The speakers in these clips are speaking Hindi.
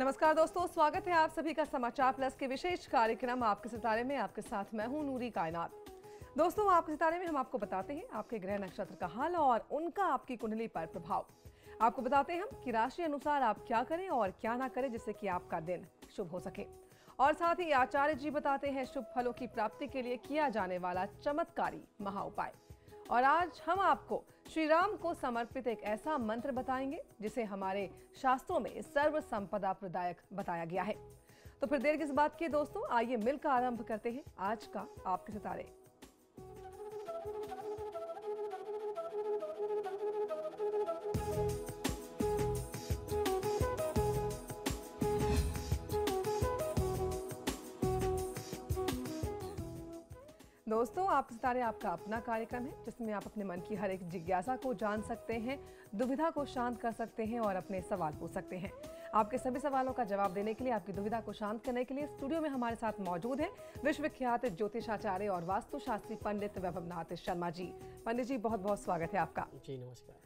नमस्कार दोस्तों, स्वागत है आप सभी का समाचार प्लस के विशेष कार्यक्रम आपके सितारे में। आपके साथ मैं हूं नूरी कायनात। दोस्तों, आपके सितारे में हम आपको बताते हैं आपके ग्रह नक्षत्र का हाल और उनका आपकी कुंडली पर प्रभाव। आपको बताते हैं हम कि राशि अनुसार आप क्या करें और क्या ना करें जिससे कि आपका दिन शुभ हो सके। और साथ ही आचार्य जी बताते हैं शुभ फलों की प्राप्ति के लिए किया जाने वाला चमत्कारी महा उपाय। और आज हम आपको श्री राम को समर्पित एक ऐसा मंत्र बताएंगे जिसे हमारे शास्त्रों में सर्व संपदा प्रदायक बताया गया है। तो फिर देर किस बात की दोस्तों, आइए मिलकर आरंभ करते हैं आज का आपके सितारे। दोस्तों, आपके सितारे आपका अपना कार्यक्रम है जिसमें आप अपने मन की हर एक जिज्ञासा को जान सकते हैं, दुविधा को शांत कर सकते हैं और अपने सवाल पूछ सकते हैं। आपके सभी सवालों का जवाब देने के लिए, आपकी दुविधा को शांत करने के लिए स्टूडियो में हमारे साथ मौजूद हैं विश्वविख्यात ज्योतिषाचार्य और वास्तुशास्त्री पंडित वैभवनाथ शर्मा जी। पंडित जी, बहुत बहुत स्वागत है आपका। जी नमस्कार।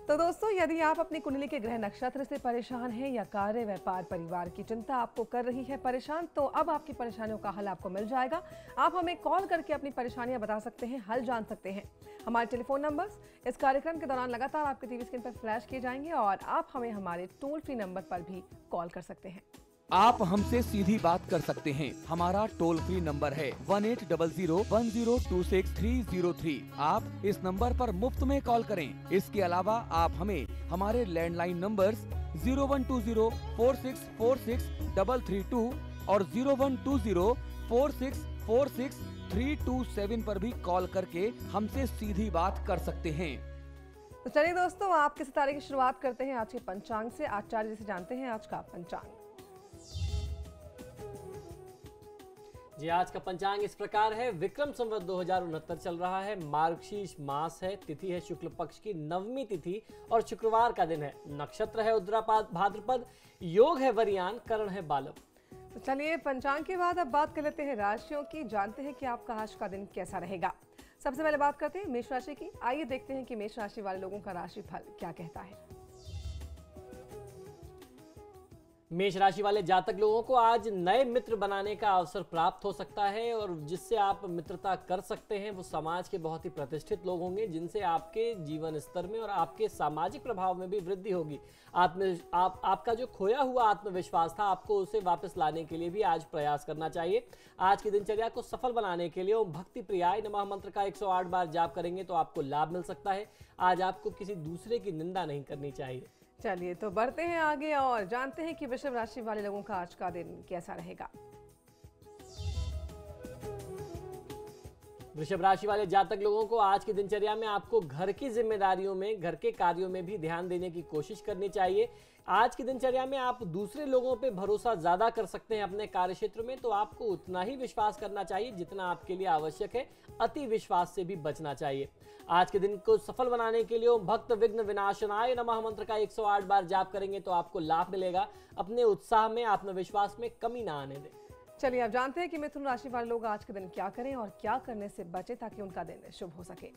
तो दोस्तों, यदि आप अपनी कुंडली के ग्रह नक्षत्र से परेशान हैं या कार्य, व्यापार, परिवार की चिंता आपको कर रही है परेशान, तो अब आपकी परेशानियों का हल आपको मिल जाएगा। आप हमें कॉल करके अपनी परेशानियां बता सकते हैं, हल जान सकते हैं। हमारे टेलीफोन नंबर्स इस कार्यक्रम के दौरान लगातार आपके टीवी स्क्रीन पर फ्लैश किए जाएंगे और आप हमें हमारे टोल फ्री नंबर पर भी कॉल कर सकते हैं। आप हमसे सीधी बात कर सकते हैं। हमारा टोल फ्री नंबर है 180010263003। आप इस नंबर पर मुफ्त में कॉल करें। इसके अलावा आप हमें हमारे लैंडलाइन नंबर्स 012046463332 और 012046463327 पर भी कॉल करके हमसे सीधी बात कर सकते हैं। तो चलिए दोस्तों, आपके सितारे की शुरुआत करते हैं आज के पंचांग से। आचार्य जी से जानते हैं आज का पंचांग। जी, आज का पंचांग इस प्रकार है। विक्रम संवत 2069 चल रहा है। मार्गशीर्ष मास है। तिथि है शुक्ल पक्ष की नवमी तिथि और शुक्रवार का दिन है। नक्षत्र है उद्रापाद भाद्रपद। योग है वरियान। करण है बालव। तो चलिए पंचांग के बाद अब बात कर लेते हैं राशियों की। जानते हैं कि आपका आज का दिन कैसा रहेगा। सबसे पहले बात करते हैं मेष राशि की। आइए देखते हैं कि मेष राशि वाले लोगों का राशिफल क्या कहता है। मेष राशि वाले जातक लोगों को आज नए मित्र बनाने का अवसर प्राप्त हो सकता है और जिससे आप मित्रता कर सकते हैं वो समाज के बहुत ही प्रतिष्ठित लोग होंगे जिनसे आपके जीवन स्तर में और आपके सामाजिक प्रभाव में भी वृद्धि होगी। आपका जो खोया हुआ आत्मविश्वास था, आपको उसे वापस लाने के लिए भी आज प्रयास करना चाहिए। आज की दिनचर्या को सफल बनाने के लिए ओम भक्ति प्रियाय नमः मंत्र का 108 बार जाप करेंगे तो आपको लाभ मिल सकता है। आज आपको किसी दूसरे की निंदा नहीं करनी चाहिए। चलिए तो बढ़ते हैं आगे और जानते हैं कि वृषभ राशि वाले लोगों का आज का दिन कैसा रहेगा। वृषभ राशि वाले जातक लोगों को आज की दिनचर्या में आपको घर की जिम्मेदारियों में, घर के कार्यों में भी ध्यान देने की कोशिश करनी चाहिए। आज की दिनचर्या में आप दूसरे लोगों पे भरोसा ज्यादा कर सकते हैं अपने कार्य क्षेत्र में, तो आपको उतना ही विश्वास करना चाहिए जितना आपके लिए आवश्यक है। अति विश्वास से भी बचना चाहिए। आज के दिन को सफल बनाने के लिए ओम भक्त विघ्न विनाशनाय नमः मंत्र का 108 बार जाप करेंगे तो आपको लाभ मिलेगा। अपने उत्साह में, आत्मविश्वास में कमी ना आने दें। चलिए अब जानते हैं कि मिथुन राशि वाले लोग आज के दिन क्या करें और क्या करने से बचे ताकि उनका दिन शुभ हो सके।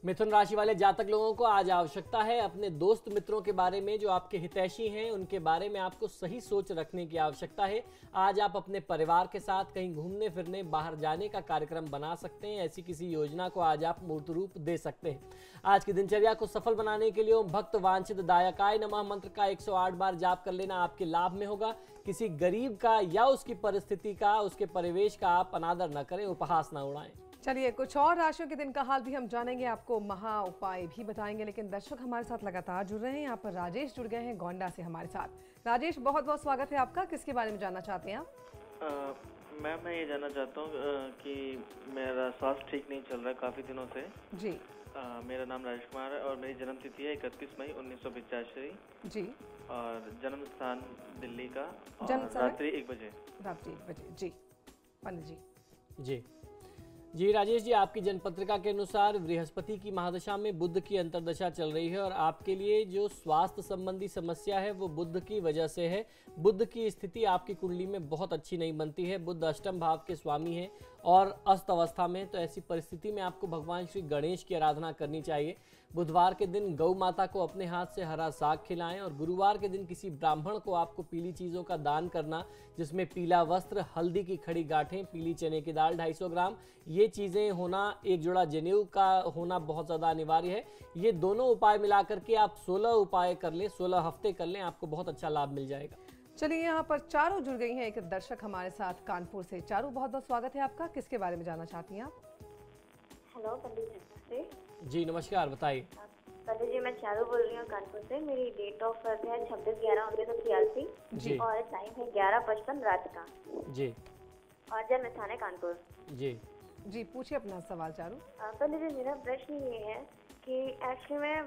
मिथुन राशि वाले जातक लोगों को आज आवश्यकता है अपने दोस्त मित्रों के बारे में, जो आपके हितैषी हैं उनके बारे में आपको सही सोच रखने की आवश्यकता है। आज आप अपने परिवार के साथ कहीं घूमने फिरने, बाहर जाने का कार्यक्रम बना सकते हैं। ऐसी किसी योजना को आज आप मूर्त रूप दे सकते हैं। आज की दिनचर्या को सफल बनाने के लिए ओम भक्त वांछित दायकाय नमः मंत्र का 108 बार जाप कर लेना आपके लाभ में होगा। किसी गरीब का या उसकी परिस्थिति का, उसके परिवेश का आप अनादर न करें, उपहास न उड़ाएं। चलिए कुछ और राशियों के दिन का हाल भी हम जानेंगे, आपको महा उपाय भी बताएंगे, लेकिन दर्शक हमारे साथ लगातार जुड़ रहे हैं। यहाँ पर राजेश जुड़ गए हैं गोंडा से हमारे साथ। राजेश, बहुत बहुत स्वागत है आपका। किसके बारे में जानना चाहते हैं आप? मैम, मैं ये जानना चाहता हूँ कि मेरा स्वास्थ्य ठीक नहीं चल रहा है काफ़ी दिनों से जी। मेरा नाम राजेश कुमार है और मेरी जन्म तिथि है 31 मई 1985 जी और जन्म स्थान दिल्ली का और रात्रि 1 बजे जी। पंडित जी जी राजेश जी, आपकी जनपत्रिका के अनुसार बृहस्पति की महादशा में बुध की अंतर्दशा चल रही है और आपके लिए जो स्वास्थ्य संबंधी समस्या है वो बुध की वजह से है। बुध की स्थिति आपकी कुंडली में बहुत अच्छी नहीं बनती है। बुध अष्टम भाव के स्वामी हैं और अस्त अवस्था में, तो ऐसी परिस्थिति में आपको भगवान श्री गणेश की आराधना करनी चाहिए। बुधवार के दिन गौ माता को अपने हाथ से हरा साग खिलाएं और गुरुवार के दिन किसी ब्राह्मण को आपको पीली चीज़ों का दान करना, जिसमें पीला वस्त्र, हल्दी की खड़ी गांठें, पीली चने की दाल 250 ग्राम, ये चीज़ें होना, एक जोड़ा जनेऊ का होना बहुत ज़्यादा अनिवार्य है। ये दोनों उपाय मिलाकर के आप 16 उपाय कर लें, 16 हफ्ते कर लें, आपको बहुत अच्छा लाभ मिल जाएगा। चलिए, यहाँ पर चारू जुड़ गई हैं एक दर्शक हमारे साथ कानपुर से। चारू, बहुत बहुत स्वागत है आपका। किसके बारे में जानना चाहती हैं आप? हेलो पंडित जी। जी नमस्कार, बताइए। पंडित जी, मैं चारू बोल रही हूँ कानपुर से। मेरी डेट ऑफ बर्थ है 26/11/1983 जी। और टाइम है 11:55 रात का जी। और जन्म स्थान है कानपुर। जी जी, पूछिए अपना सवाल चारू। पंडित जी, मेरा प्रश्न ये है कि एक्चुअली मैं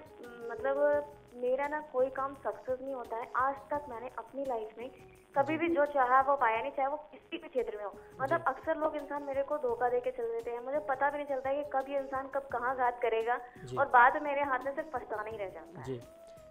मतलब मेरा ना कोई काम सक्सेस नहीं होता है। आज तक मैंने अपनी लाइफ में कभी भी जो चाहा वो पाया नहीं, चाहे वो किसी भी क्षेत्र में हो। मतलब अक्सर लोग इंसान मेरे को धोखा दे के चल देते हैं। मुझे पता भी नहीं चलता है कि कब ये इंसान कब कहाँ घात करेगा और बाद में मेरे हाथ में सिर्फ पछताना ही रह जाता है।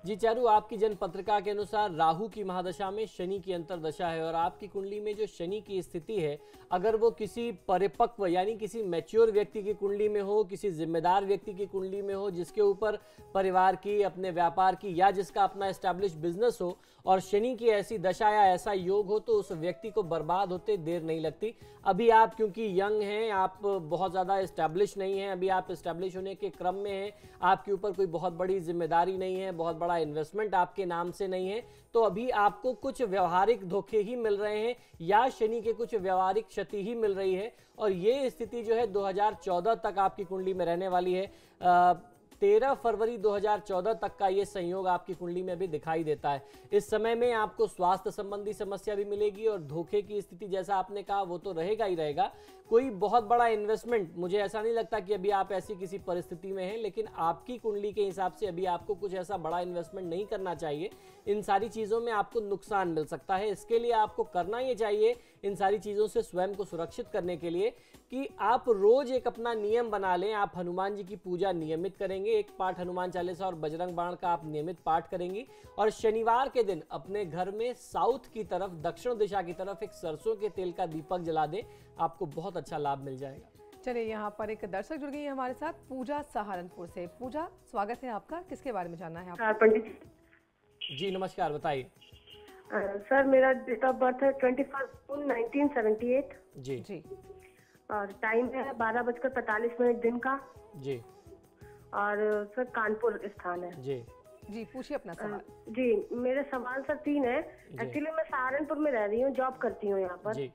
जी चारू, आपकी जन्म पत्रिका के अनुसार राहु की महादशा में शनि की अंतरदशा है और आपकी कुंडली में जो शनि की स्थिति है, अगर वो किसी परिपक्व यानी किसी मैच्योर व्यक्ति की कुंडली में हो, किसी जिम्मेदार व्यक्ति की कुंडली में हो, जिसके ऊपर परिवार की, अपने व्यापार की या जिसका अपना एस्टैब्लिश बिजनेस हो और शनि की ऐसी दशा या ऐसा योग हो, तो उस व्यक्ति को बर्बाद होते देर नहीं लगती। अभी आप क्योंकि यंग हैं, आप बहुत ज़्यादा एस्टैब्लिश नहीं हैं, अभी आप एस्टैब्लिश होने के क्रम में हैं, आपके ऊपर कोई बहुत बड़ी जिम्मेदारी नहीं है, बहुत बड़ा इन्वेस्टमेंट आपके नाम से नहीं है, तो अभी आपको कुछ व्यवहारिक धोखे ही मिल रहे हैं या शनि के कुछ व्यवहारिक क्षति ही मिल रही है। और ये स्थिति जो है 2014 तक आपकी कुंडली में रहने वाली है। 13 फरवरी 2014 तक का ये संयोग आपकी कुंडली में भी दिखाई देता है। इस समय में आपको स्वास्थ्य संबंधी समस्या भी मिलेगी और धोखे की स्थिति, जैसा आपने कहा, वो तो रहेगा ही रहेगा। कोई बहुत बड़ा इन्वेस्टमेंट, मुझे ऐसा नहीं लगता कि अभी आप ऐसी किसी परिस्थिति में हैं, लेकिन आपकी कुंडली के हिसाब से अभी आपको कुछ ऐसा बड़ा इन्वेस्टमेंट नहीं करना चाहिए। इन सारी चीज़ों में आपको नुकसान मिल सकता है। इसके लिए आपको करना ये चाहिए, इन सारी चीज़ों से स्वयं को सुरक्षित करने के लिए, कि आप रोज एक अपना नियम बना लें। आप हनुमान जी की पूजा नियमित करेंगे, एक पाठ हनुमान चालीसा और बजरंग बाण का आप नियमित पाठ करेंगी और शनिवार के दिन अपने घर में साउथ की तरफ, दक्षिण दिशा की तरफ एक सरसों के तेल का दीपक जला दें, आपको बहुत अच्छा लाभ मिल जाएगा। चलिए, यहाँ पर एक दर्शक जुड़ गई है हमारे साथ, पूजा सहारनपुर से। पूजा, स्वागत है आपका। किसके बारे में जानना है आपको? पंडित जी नमस्कार, बताइए। सर, मेरा डेट ऑफ बर्थ है 21 जून 1978 जी जी। और टाइम है 12:45 दिन का जी। और सर कानपुर स्थान है। जी जी, पूछिए अपना सवाल। जी, मेरे सवाल सर 3 है। एक्चुअली मैं सहारनपुर में रह रही हूँ, जॉब करती हूँ यहाँ पर जी।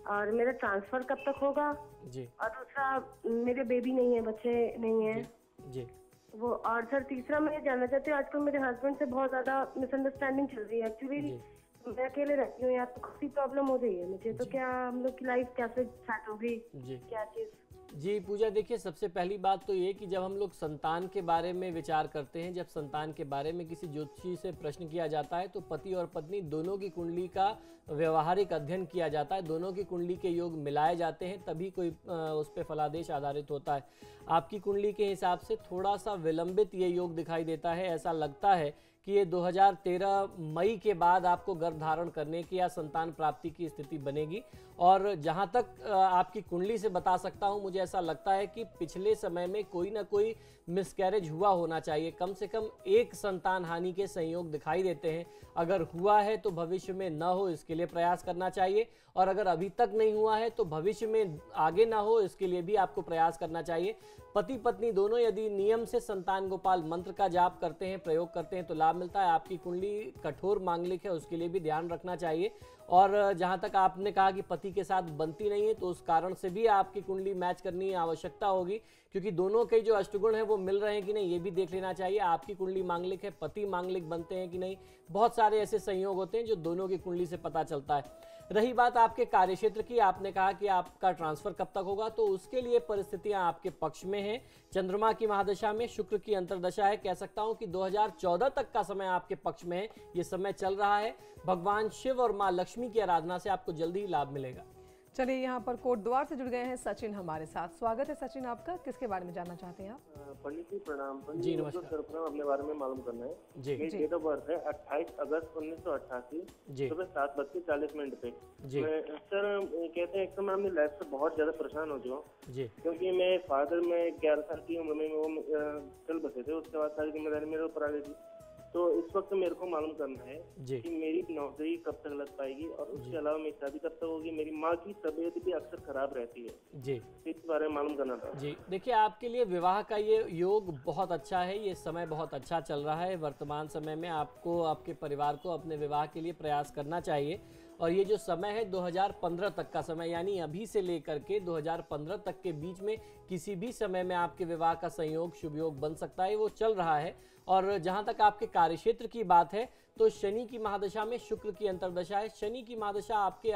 और मेरा ट्रांसफर कब तक होगा जी। और दूसरा, मेरे बेबी नहीं है, बच्चे नहीं है जी। वो। और सर तीसरा, मैं ये जानना चाहती हूँ, आजकल मेरे हस्बैंड से बहुत ज्यादा मिसअंडरस्टैंडिंग चल रही है। एक्चुअली मैं अकेले रहती हूँ यहाँ, तो काफी प्रॉब्लम हो रही है मुझे। तो क्या हम लोग की लाइफ कैसे सेट होगी, क्या चीज? जी पूजा, देखिए सबसे पहली बात तो ये कि जब हम लोग संतान के बारे में विचार करते हैं, जब संतान के बारे में किसी ज्योतिषी से प्रश्न किया जाता है, तो पति और पत्नी दोनों की कुंडली का व्यवहारिक अध्ययन किया जाता है, दोनों की कुंडली के योग मिलाए जाते हैं, तभी कोई उस पर फलादेश आधारित होता है। आपकी कुंडली के हिसाब से थोड़ा सा विलंबित ये योग दिखाई देता है। ऐसा लगता है कि ये 2013 मई के बाद आपको गर्भ धारण करने की या संतान प्राप्ति की स्थिति बनेगी। और जहाँ तक आपकी कुंडली से बता सकता हूँ, मुझे ऐसा लगता है कि पिछले समय में कोई ना कोई मिसकैरेज हुआ होना चाहिए। कम से कम एक संतान हानि के संयोग दिखाई देते हैं। अगर हुआ है तो भविष्य में न हो, इसके लिए प्रयास करना चाहिए, और अगर अभी तक नहीं हुआ है तो भविष्य में आगे ना हो, इसके लिए भी आपको प्रयास करना चाहिए। पति पत्नी दोनों यदि नियम से संतान गोपाल मंत्र का जाप करते हैं, प्रयोग करते हैं, तो लाभ मिलता है। आपकी कुंडली कठोर मांगलिक है, उसके लिए भी ध्यान रखना चाहिए। और जहां तक आपने कहा कि पति के साथ बनती नहीं है, तो उस कारण से भी आपकी कुंडली मैच करने की आवश्यकता होगी, क्योंकि दोनों के जो अष्टगुण हैं वो मिल रहे हैं कि नहीं, ये भी देख लेना चाहिए। आपकी कुंडली मांगलिक है, पति मांगलिक बनते हैं कि नहीं, बहुत सारे ऐसे संयोग होते हैं जो दोनों की कुंडली से पता चलता है। रही बात आपके कार्यक्षेत्र की, आपने कहा कि आपका ट्रांसफर कब तक होगा, तो उसके लिए परिस्थितियां आपके पक्ष में हैं। चंद्रमा की महादशा में शुक्र की अंतर्दशा है। कह सकता हूं कि 2014 तक का समय आपके पक्ष में है, ये समय चल रहा है। भगवान शिव और मां लक्ष्मी की आराधना से आपको जल्दी ही लाभ मिलेगा। चलिए यहाँ पर कोट द्वार से जुड़ गए हैं सचिन हमारे साथ। स्वागत है सचिन आपका, किसके बारे में जानना चाहते हैं आप? पंडित जी प्रणाम। पंडित जी जी नमस्कार। सर्वप्रथम अपने बारे में मालूम करना है। जी मेरी डेट ऑफ बर्थ है 28 अगस्त 1988 जी सुबह 7:40 पे। जी सर कहते हैं एक समय मैं लाइफ से बहुत ज्यादा परेशान हो चुका हूँ, जी क्योंकि मैं फादर में 11 साल की उम्र में वो चल बसे थे। उसके बाद सारी जिम्मेदारी मेरे ऊपर आ गई थी। तो इस वक्त मेरे को मालूम करना है जी कि मेरी नौकरी कब तक लग पाएगी और उसके अलावा मेरी शादी कब तक होगी। मेरी माँ की तबीयत भी अक्सर खराब रहती है, जी इस बारे में मालूम करना था। जी देखिए, आपके लिए विवाह का ये योग बहुत अच्छा है, ये समय बहुत अच्छा चल रहा है। वर्तमान समय में आपको आपके परिवार को अपने विवाह के लिए प्रयास करना चाहिए। और ये जो समय है 2015 तक का समय, यानी अभी से लेकर के 2015 तक के बीच में किसी भी समय में आपके विवाह का संयोग शुभ योग बन सकता है, वो चल रहा है। और जहाँ तक आपके कार्यक्षेत्र की बात है तो शनि की महादशा में शुक्र की अंतर्दशा है। शनि की महादशा आपके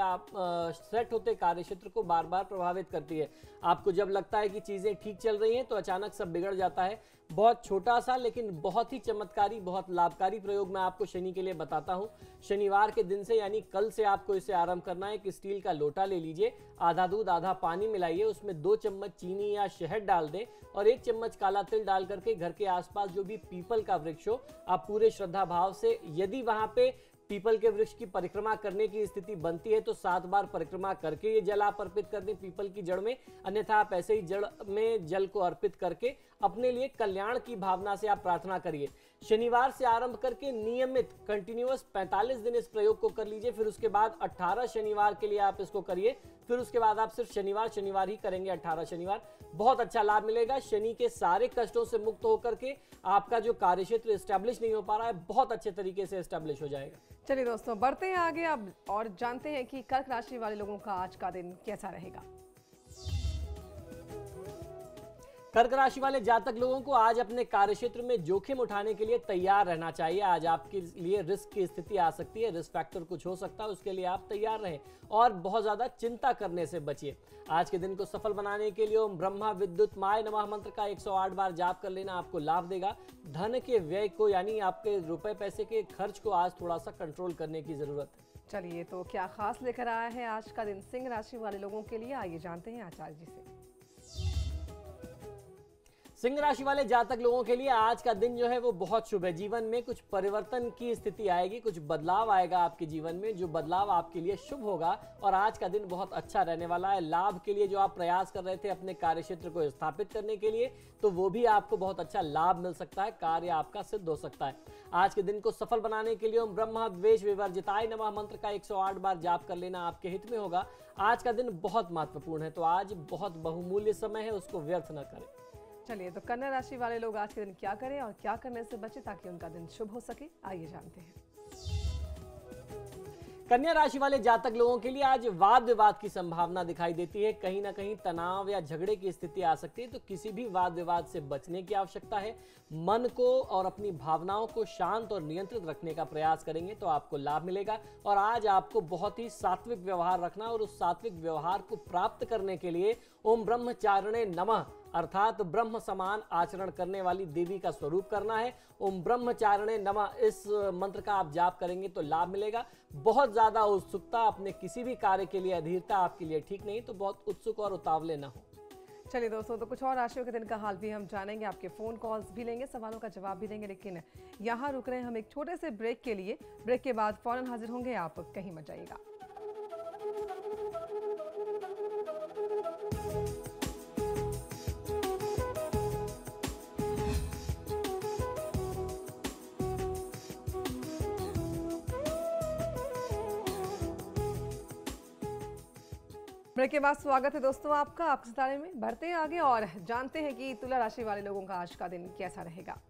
सेट होते कार्यक्षेत्र को बार बार प्रभावित करती है। आपको जब लगता है कि चीज़ें ठीक चल रही हैं तो अचानक सब बिगड़ जाता है। बहुत छोटा सा लेकिन बहुत ही चमत्कारी, बहुत लाभकारी प्रयोग मैं आपको शनि के लिए बताता हूं। शनिवार के दिन से यानी कल से आपको इसे आरंभ करना है। एक स्टील का लोटा ले लीजिए, आधा दूध आधा पानी मिलाइए, उसमें 2 चम्मच चीनी या शहद डाल दें और 1 चम्मच काला तिल डाल करके घर के आसपास जो भी पीपल का वृक्ष हो, आप पूरे श्रद्धा भाव से, यदि वहां पे पीपल के वृक्ष की परिक्रमा करने की स्थिति बनती है तो 7 बार परिक्रमा करके ये जल आप अर्पित कर दें पीपल की जड़ में। अन्यथा आप ऐसे ही जड़ में जल को अर्पित करके अपने लिए कल्याण की भावना से आप प्रार्थना करिए। शनिवार से आरंभ करके नियमित कंटिन्यूअस 45 दिन इस प्रयोग को कर लीजिए। फिर उसके बाद 18 शनिवार के लिए आप इसको करिए। फिर उसके बाद आप सिर्फ शनिवार ही करेंगे, 18 शनिवार। बहुत अच्छा लाभ मिलेगा। शनि के सारे कष्टों से मुक्त होकर के आपका जो कार्यक्षेत्र एस्टैब्लिश नहीं हो पा रहा है, बहुत अच्छे तरीके से एस्टैब्लिश हो जाएगा। चलिए दोस्तों, बढ़ते हैं आगे अब और जानते हैं कि कर्क राशि वाले लोगों का आज का दिन कैसा रहेगा। कर्क राशि वाले जातक लोगों को आज अपने कार्यक्षेत्र में जोखिम उठाने के लिए तैयार रहना चाहिए। आज आपके लिए रिस्क की स्थिति आ सकती है, रिस्क फैक्टर कुछ हो सकता है, उसके लिए आप तैयार रहें और बहुत ज्यादा चिंता करने से बचिए। आज के दिन को सफल बनाने के लिए ओम ब्रह्मा विद्युत माय नमः मंत्र का 108 बार जाप कर लेना आपको लाभ देगा। धन के व्यय को यानी आपके रुपए पैसे के खर्च को आज थोड़ा सा कंट्रोल करने की जरूरत है। चलिए, तो क्या खास लेकर आया है आज का दिन सिंह राशि वाले लोगों के लिए, आइए जानते हैं आचार्य जी से। सिंह राशि वाले जातक लोगों के लिए आज का दिन जो है वो बहुत शुभ है। जीवन में कुछ परिवर्तन की स्थिति आएगी, कुछ बदलाव आएगा आपके जीवन में, जो बदलाव आपके लिए शुभ होगा। और आज का दिन बहुत अच्छा रहने वाला है। लाभ के लिए जो आप प्रयास कर रहे थे अपने कार्यक्षेत्र को स्थापित करने के लिए, तो वो भी आपको बहुत अच्छा लाभ मिल सकता है, कार्य आपका सिद्ध हो सकता है। आज के दिन को सफल बनाने के लिए ओम ब्रह्मा द्वेष विवर्जिताय नमः मंत्र का 108 बार जाप कर लेना आपके हित में होगा। आज का दिन बहुत महत्वपूर्ण है, तो आज बहुत बहुमूल्य समय है, उसको व्यर्थ न करें। चलिए, तो कन्या राशि वाले लोग आज के दिन क्या करें और क्या करने से बचे ताकि उनका दिन शुभ हो सके, आइए जानते हैं। कन्या राशि वाले जातक लोगों के लिए आज वाद विवाद की संभावना दिखाई देती है। कहीं ना कहीं तनाव या झगड़े की स्थिति आ सकती है, तो किसी भी वाद विवाद से बचने की आवश्यकता है। मन को और अपनी भावनाओं को शांत और नियंत्रित रखने का प्रयास करेंगे तो आपको लाभ मिलेगा। और आज आपको बहुत ही सात्विक व्यवहार रखना और उस सात्विक व्यवहार को प्राप्त करने के लिए ओम ब्रह्मचारिणे नमः अर्थात ब्रह्म समान आचरण करने वाली देवी का स्वरूप करना है। ओम ब्रह्मचारिणे नमः इस मंत्र का आप जाप करेंगे तो लाभ मिलेगा। बहुत ज्यादा उत्सुकता, अपने किसी भी कार्य के लिए अधीरता आपके लिए ठीक नहीं, तो बहुत उत्सुक और उतावले ना हो। चलिए दोस्तों, तो कुछ और राशियों के दिन का हाल भी हम जानेंगे, आपके फोन कॉल्स भी लेंगे, सवालों का जवाब भी देंगे, लेकिन यहाँ रुक रहे हैं हम एक छोटे से ब्रेक के लिए। ब्रेक के बाद फौरन हाजिर होंगे, आप कहीं मत जाइएगा। ब्रेक के बाद स्वागत है दोस्तों आपका आपके सितारे में। बढ़ते हैं आगे और जानते हैं कि तुला राशि वाले लोगों का आज का दिन कैसा रहेगा।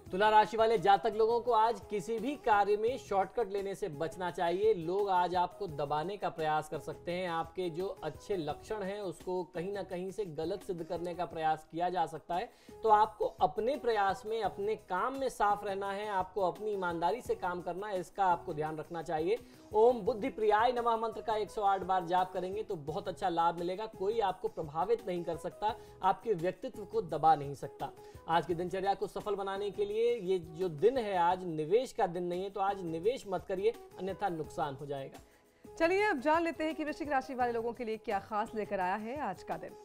तुला राशि वाले जातक लोगों को आज किसी भी कार्य में शॉर्टकट लेने से बचना चाहिए। लोग आज आपको दबाने का प्रयास कर सकते हैं। आपके जो अच्छे लक्षण हैं उसको कहीं ना कहीं से गलत सिद्ध करने का प्रयास किया जा सकता है। तो आपको अपने प्रयास में, अपने काम में साफ रहना है, आपको अपनी ईमानदारी से काम करना है, इसका आपको ध्यान रखना चाहिए। ओम बुद्धि प्रियाय नमः मंत्र का 108 बार जाप करेंगे तो बहुत अच्छा लाभ मिलेगा। कोई आपको प्रभावित नहीं कर सकता, आपके व्यक्तित्व को दबा नहीं सकता। आज की दिनचर्या को सफल बनाने के लिए चाहिए। ये जो दिन है आज निवेश का दिन नहीं है, तो आज निवेश मत करिए, अन्यथा नुकसान हो जाएगा। चलिए अब जान लेते हैं कि वृश्चिक राशि वाले लोगों के लिए क्या खास लेकर आया है आज का दिन।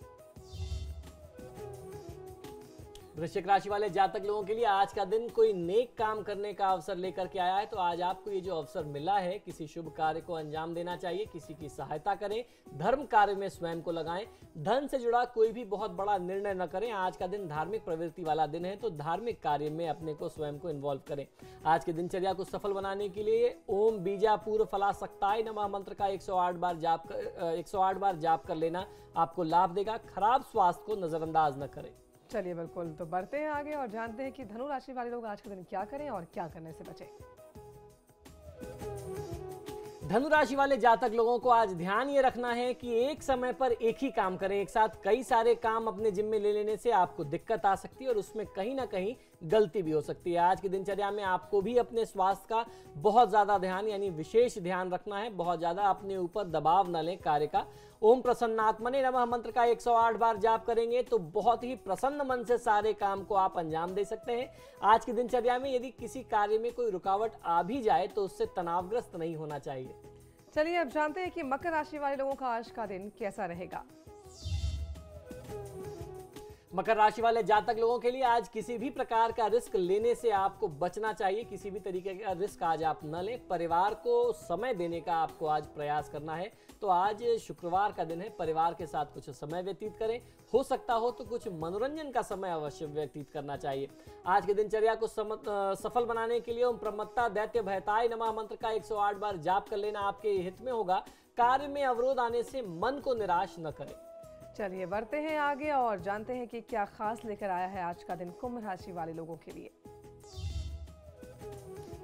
वृश्चिक राशि वाले जातक लोगों के लिए आज का दिन कोई नेक काम करने का अवसर लेकर के आया है। तो आज आपको ये जो अवसर मिला है, किसी शुभ कार्य को अंजाम देना चाहिए, किसी की सहायता करें, धर्म कार्य में स्वयं को लगाएं, धन से जुड़ा कोई भी बहुत बड़ा निर्णय न करें। आज का दिन धार्मिक प्रवृत्ति वाला दिन है, तो धार्मिक कार्य में अपने को स्वयं को इन्वॉल्व करें। आज की दिनचर्या को सफल बनाने के लिए ओम बीजापूर फलासक्ताय नमः मंत्र का 108 बार जाप कर लेना आपको लाभ देगा। खराब स्वास्थ्य को नजरअंदाज न करें। चलिए बिल्कुल, तो बढ़ते हैं आगे और जानते हैं कि धनु राशि वाले लोग आज के दिन क्या करें और क्या करने से बचें। धनु राशि वाले जातक लोगों को आज ध्यान ये रखना है कि एक समय पर एक ही काम करें। एक साथ कई सारे काम अपने जिम्मे ले लेने से आपको दिक्कत आ सकती है और उसमें कहीं ना कहीं गलती भी हो सकती है। आज की दिनचर्या में आपको भी अपने स्वास्थ्य का बहुत ज्यादा ध्यान यानी विशेष ध्यान रखना है। बहुत ज्यादा अपने ऊपर दबाव न लें कार्य का। ओम प्रसन्नात्मने नमः मंत्र का 108 बार जाप करेंगे तो बहुत ही प्रसन्न मन से सारे काम को आप अंजाम दे सकते हैं। आज की दिनचर्या में यदि किसी कार्य में कोई रुकावट आ भी जाए तो उससे तनावग्रस्त नहीं होना चाहिए। चलिए अब जानते हैं कि मकर राशि वाले लोगों का आज का दिन कैसा रहेगा। मकर राशि वाले जातक लोगों के लिए आज किसी भी प्रकार का रिस्क लेने से आपको बचना चाहिए। किसी भी तरीके का रिस्क आज आप न लें। परिवार को समय देने का आपको आज प्रयास करना है। तो आज शुक्रवार का दिन है, परिवार के साथ कुछ समय व्यतीत करें। हो सकता हो तो कुछ मनोरंजन का समय अवश्य व्यतीत करना चाहिए। आज के दिनचर्या को सफल बनाने के लिए ओम प्रमत्ता दैत्य भयताय नमः मंत्र का 108 बार जाप कर लेना आपके हित में होगा। कार्य में अवरोध आने से मन को निराश न करें। चलिए बढ़ते हैं आगे और जानते हैं कि क्या खास लेकर आया है आज का दिन कुंभ राशि वाले लोगों के लिए।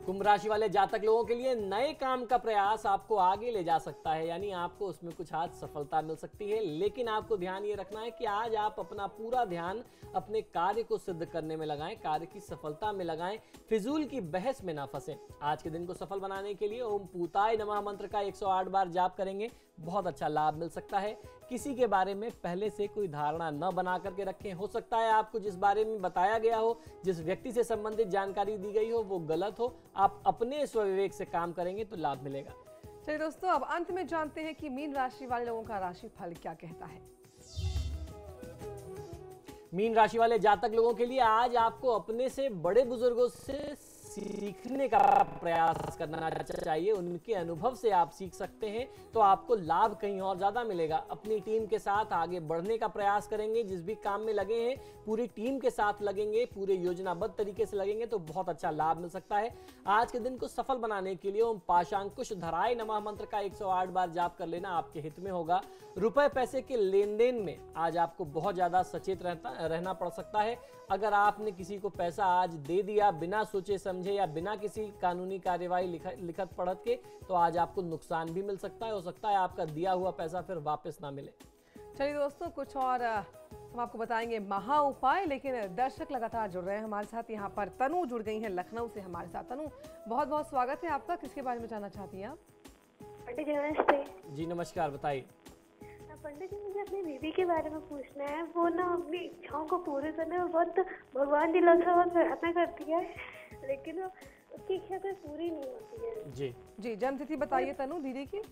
कुंभ राशि वाले जातक लोगों के लिए नए काम का प्रयास आपको आगे ले जा सकता है, यानी आपको उसमें कुछ आज सफलता मिल सकती है। लेकिन आपको ध्यान ये रखना है कि आज आप अपना पूरा ध्यान अपने कार्य को सिद्ध करने में लगाएं, कार्य की सफलता में लगाएं, फिजूल की बहस में ना फंसें। आज के दिन को सफल बनाने के लिए ओम पूताय नमः मंत्र का 108 बार जाप करेंगे, बहुत अच्छा लाभ मिल सकता है। किसी के बारे में पहले से कोई धारणा न बना करके रखें। हो सकता है आपको जिस बारे में बताया गया हो, जिस व्यक्ति से संबंधित जानकारी दी गई हो वो गलत हो। आप अपने स्वविवेक से काम करेंगे तो लाभ मिलेगा। चलिए दोस्तों, अब अंत में जानते हैं कि मीन राशि वाले लोगों का राशि फल क्या कहता है। मीन राशि वाले जातक लोगों के लिए आज आपको अपने से बड़े बुजुर्गों से सीखने का प्रयास करना चाहिए। उनके अनुभव से आप सीख सकते हैं तो आपको लाभ कहीं और ज्यादा मिलेगा। अपनी टीम के साथ आगे बढ़ने का प्रयास करेंगे। जिस भी काम में लगे हैं पूरी टीम के साथ लगेंगे, पूरे योजनाबद्ध तरीके से लगेंगे तो बहुत अच्छा लाभ मिल सकता है। आज के दिन को सफल बनाने के लिए ओम पाशांकुश धराय नमः मंत्र का 108 बार जाप कर लेना आपके हित में होगा। रुपए पैसे के लेन देन में आज आपको बहुत ज्यादा सचेत रहना पड़ सकता है। अगर आपने किसी को पैसा आज दे दिया बिना सोचे समझे या बिना किसी कानूनी कार्यवाही लिखत पढ़त के, तो आज आपको नुकसान भी मिल सकता है। हो सकता है आपका दिया हुआ पैसा फिर वापस ना मिले। चलिए दोस्तों, कुछ और हम आपको बताएंगे महा उपाय, लेकिन दर्शक लगातार जुड़ रहे हैं हमारे साथ। यहाँ पर तनु जुड़ गई है लखनऊ से हमारे साथ। तनु, बहुत बहुत स्वागत है आपका। किसके बारे में जानना चाहती हैं आप? पंडित जी नमस्ते। जी नमस्कार, बताइए। पंडित जी, मुझे अपनी दीदी के बारे में पूछना है। वो ना अपनी इच्छाओं को पूरे करने में बहुत भगवान जी लोग बहुत प्रयत्न करती है, लेकिन उसकी इच्छा कोई पूरी नहीं होती है। जी जन्मतिथि बताइए तनु दीदी की।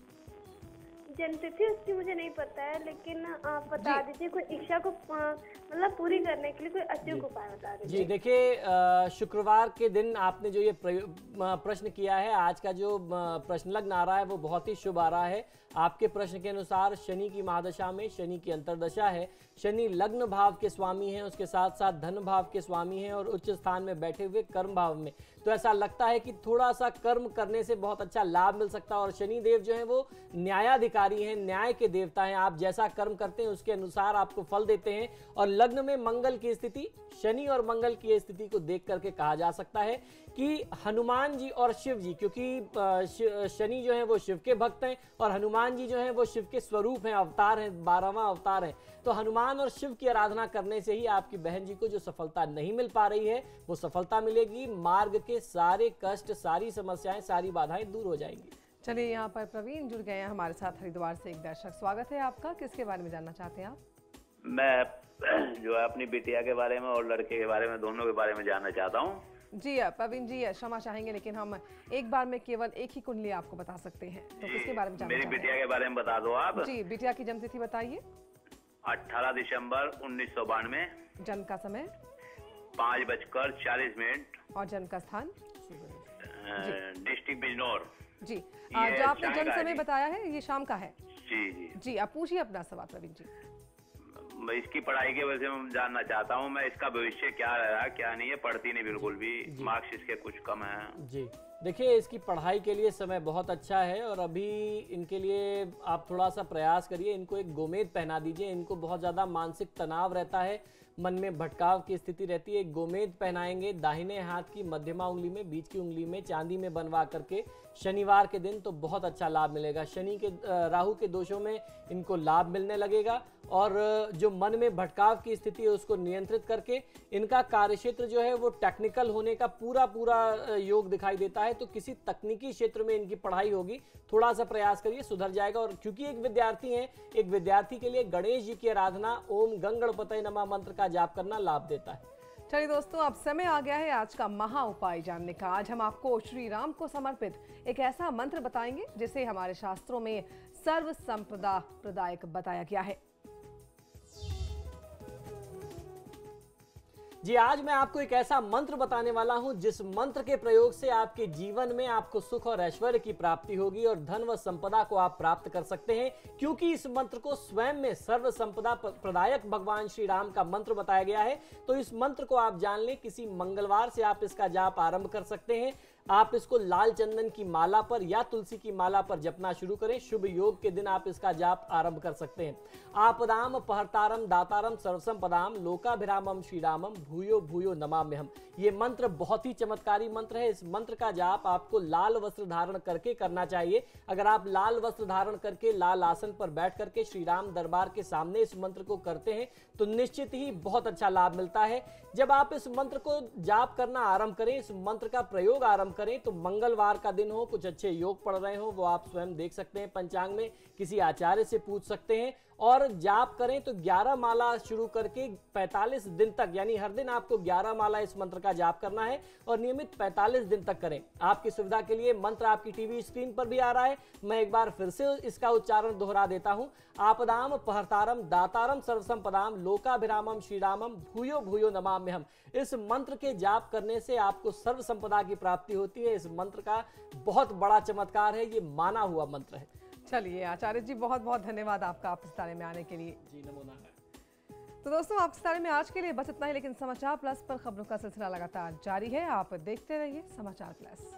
जन्मतिथि उसकी मुझे नहीं पता है, लेकिन आप बता दीजिए कोई इच्छा को मतलब पूरी करने के लिए कोई अचूक उपाय बता दीजिए। जी देखिए, शुक्रवार के दिन आपने जो ये प्रश्न किया है, आज का जो प्रश्न लग्न आ रहा है वो बहुत ही शुभ आ रहा है। आपके प्रश्न के अनुसार शनि की महादशा में शनि की अंतर्दशा है। शनि लग्न भाव के स्वामी हैं, उसके साथ साथ धन भाव के स्वामी हैं और उच्च स्थान में बैठे हुए कर्म भाव में। तो ऐसा लगता है कि थोड़ा सा कर्म करने से बहुत अच्छा लाभ मिल सकता है। और शनि देव जो है वो न्यायाधिकारी हैं, न्याय के देवता हैं। आप जैसा कर्म करते हैं उसके अनुसार आपको फल देते हैं। और लग्न में मंगल की स्थिति, शनि और मंगल की स्थिति को देख करके कहा जा सकता है कि हनुमान जी और शिव जी, क्योंकि शनि जो है वो शिव के भक्त हैं और हनुमान जी जो है वो शिव के स्वरूप हैं, अवतार हैं, 12वां अवतार है। तो हनुमान और शिव की आराधना करने से ही आपकी बहन जी को जो सफलता नहीं मिल पा रही है वो सफलता मिलेगी। मार्ग के सारे कष्ट, सारी समस्याएं, सारी बाधाएं दूर हो जाएंगी। चलिए, यहाँ पर प्रवीण जुड़ गए हैं हमारे साथ हरिद्वार से एक दर्शक। स्वागत है आपका। किसके बारे में जानना चाहते हैं आप? मैं जो है अपनी बिटिया के बारे में और लड़के के बारे में, दोनों के बारे में जानना चाहता हूँ। जी प्रवीण जी क्षमा चाहेंगे, लेकिन हम एक बार में केवल एक ही कुंडली आपको बता सकते हैं, तो किसके बारे में जानना मेरी चाहते हैं? बिटिया के बारे में बता दो आप। जी, बिटिया की जन्म तिथि बताइए। 18 दिसंबर 1992, जन्म का समय 5:40 और जन्म का स्थान डिस्ट्रिक्ट बिजनौर। जी, जो आपने जन्म समय बताया है ये शाम का है। जी जी जी, आप पूछिए अपना सवाल प्रवीण जी। मैं इसकी पढ़ाई के वजह से मैं जानना चाहता हूँ, मैं इसका भविष्य क्या रहा क्या नहीं है, पढ़ती नहीं बिल्कुल भी, मार्क्स इसके कुछ कम है। जी देखिए, इसकी पढ़ाई के लिए समय बहुत अच्छा है और अभी इनके लिए आप थोड़ा सा प्रयास करिए, इनको एक गोमेद पहना दीजिए। इनको बहुत ज़्यादा मानसिक तनाव रहता है, मन में भटकाव की स्थिति रहती है। एक गोमेद पहनाएंगे दाहिने हाथ की मध्यमा उंगली में, बीच की उंगली में चांदी में बनवा करके शनिवार के दिन, तो बहुत अच्छा लाभ मिलेगा। शनि के राहु के दोषों में इनको लाभ मिलने लगेगा और जो मन में भटकाव की स्थिति है उसको नियंत्रित करके इनका कार्यक्षेत्र जो है वो टेक्निकल होने का पूरा योग दिखाई देता है। तो किसी तकनीकी क्षेत्र में इनकी पढ़ाई होगी, थोड़ा सा प्रयास करिए, सुधर जाएगा। और क्योंकि एक विद्यार्थी हैं, एक विद्यार्थी के लिए गणेश जी की आराधना, ओम गंगणपतये नमः मंत्र का जाप करना लाभ देता है। चलिए दोस्तों, अब समय आ गया है आज का महा उपाय जानने का। आज हम आपको श्री राम को समर्पित एक ऐसा मंत्र बताएंगे जिसे हमारे शास्त्रों में सर्व संपदा प्रदायक बताया गया है। जी, आज मैं आपको एक ऐसा मंत्र बताने वाला हूं जिस मंत्र के प्रयोग से आपके जीवन में आपको सुख और ऐश्वर्य की प्राप्ति होगी और धन व संपदा को आप प्राप्त कर सकते हैं, क्योंकि इस मंत्र को स्वयं में सर्व संपदा प्रदायक भगवान श्री राम का मंत्र बताया गया है। तो इस मंत्र को आप जान लें, किसी मंगलवार से आप इसका जाप आरंभ कर सकते हैं। आप इसको लाल चंदन की माला पर या तुलसी की माला पर जपना शुरू करें। शुभ योग के दिन आप इसका जाप आरंभ कर सकते हैं। आपदाम पहर्तारम दातारम सर्वसंपदाम लोकाभिरामम श्रीरामम भूयो भूयो नमाम्यहम्। ये मंत्र बहुत ही चमत्कारी मंत्र है। इस मंत्र का जाप आपको लाल वस्त्र धारण करके करना चाहिए। अगर आप लाल वस्त्र धारण करके लाल आसन पर बैठ करके श्री राम दरबार के सामने इस मंत्र को करते हैं तो निश्चित ही बहुत अच्छा लाभ मिलता है। जब आप इस मंत्र को जाप करना आरंभ करें, इस मंत्र का प्रयोग आरंभ करें, तो मंगलवार का दिन हो, कुछ अच्छे योग पढ़ रहे हो, वो आप स्वयं देख सकते हैं पंचांग में, किसी आचार्य से पूछ सकते हैं। और जाप करें तो 11 माला शुरू करके 45 दिन तक, यानी हर दिन आपको 11 माला इस मंत्र का जाप करना है और नियमित 45 दिन तक करें। आपकी सुविधा के लिए मंत्र आपकी टीवी स्क्रीन पर भी आ रहा है, मैं एक बार फिर से इसका उच्चारण दोहरा देता हूं। आपदाम पहर्तारम दातारम सर्वसंपदाम लोकाभिरामम श्रीरामम भूयो भूयो नमाम्यहम्। इस मंत्र के जाप करने से आपको सर्व संपदा की प्राप्ति होती है। इस मंत्र का बहुत बड़ा चमत्कार है, ये माना हुआ मंत्र है। चलिए आचार्य जी, बहुत बहुत धन्यवाद आपका आप सितारे में आने के लिए। जी नमो नारायण। तो दोस्तों, आप सितारे में आज के लिए बस इतना ही, लेकिन समाचार प्लस पर खबरों का सिलसिला लगातार जारी है। आप देखते रहिए समाचार प्लस।